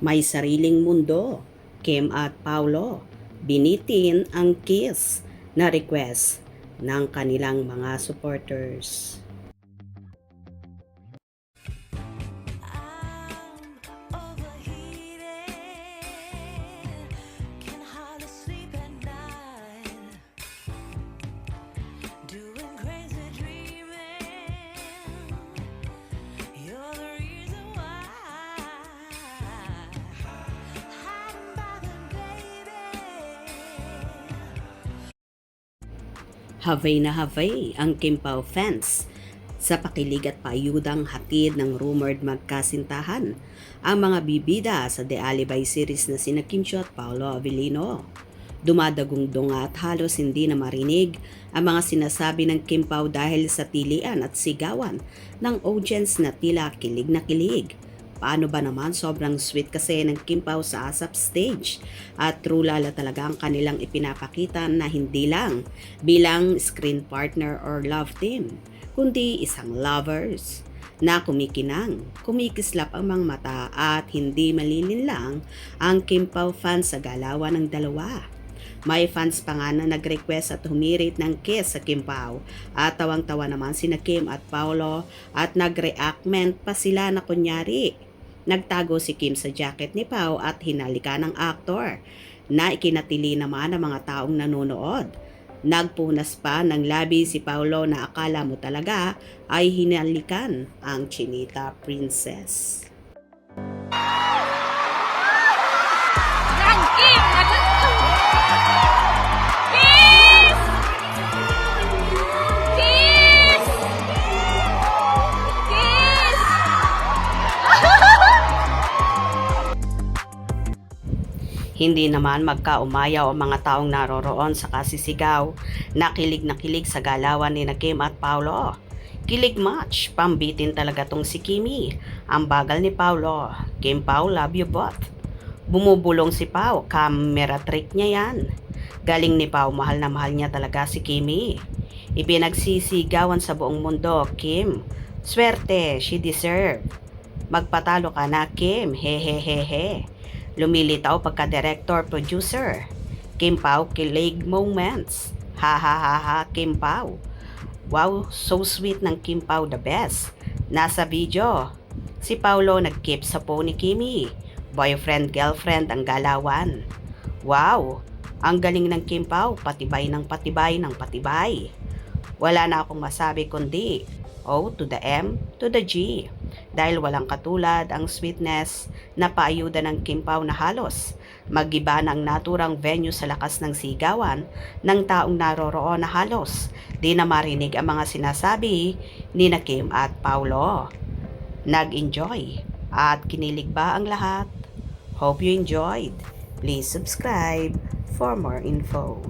May sariling mundo, Kim at Paulo. Binitin ang kiss na request ng kanilang mga supporters. Havay na havay ang Kim Pao fans sa pakilig at paayudang hatid ng rumored magkasintahan ang mga bibida sa The Alibay series na sina Kim Chiu at Paolo Avellino. Dumadagong-dunga at halos hindi na marinig ang mga sinasabi ng Kim Pao dahil sa tilian at sigawan ng audience na tila kilig na kilig. Paano ba naman, sobrang sweet kasi ng Kim Pao sa ASAP stage at true lala talaga ang kanilang ipinapakita na hindi lang bilang screen partner or love team, kundi isang lovers na kumikinang, kumikislap ang mga mata at hindi malilinlang ang Kim Pao fans sa galawan ng dalawa. May fans pa nga na nag-request at humirit ng kiss sa Kim Pao at tawang-tawa naman sina Kim at Paolo at nag-reactment pa sila na kunyari. Nagtago si Kim sa jacket ni Pao at hinalika ng aktor na ikinatili naman ng mga taong nanonood. Nagpunas pa ng labi si Paolo na akala mo talaga ay hinalikan ang Chinita Princess. Hindi naman magkaumayaw ang mga taong naroroon sa kasisigaw na kilig sa galawan ni Kim at Paolo. Kilig match, pambitin talaga tong si Kimi. Ang bagal ni Paolo, Kim Pao love you both. Bumubulong si Pao, camera trick niya yan. Galing ni Pao, mahal na mahal niya talaga si Kimi. Ipinagsisigawan sa buong mundo, Kim. Swerte, she deserve. Magpatalo ka na, Kim, hehehehe. Lumilitaw pagka-director, producer. Kim Pao, kilig moments. Ha ha ha ha, Kim Pao. Wow, so sweet ng Kim Pao, the best. Nasa video, si Paolo nag-keep sa po ni Kimi. Boyfriend, girlfriend ang galawan. Wow, ang galing ng Kim Pao, patibay ng patibay ng patibay. Wala na akong masabi kundi O to the M to the G. Dahil walang katulad ang sweetness na paayuda ng Kim Pao na halos magiba ng naturang venue sa lakas ng sigawan ng taong naroroon na halos di na marinig ang mga sinasabi ni na Kim at Paolo. Nag-enjoy at kinilig ba ang lahat? Hope you enjoyed. Please subscribe for more info.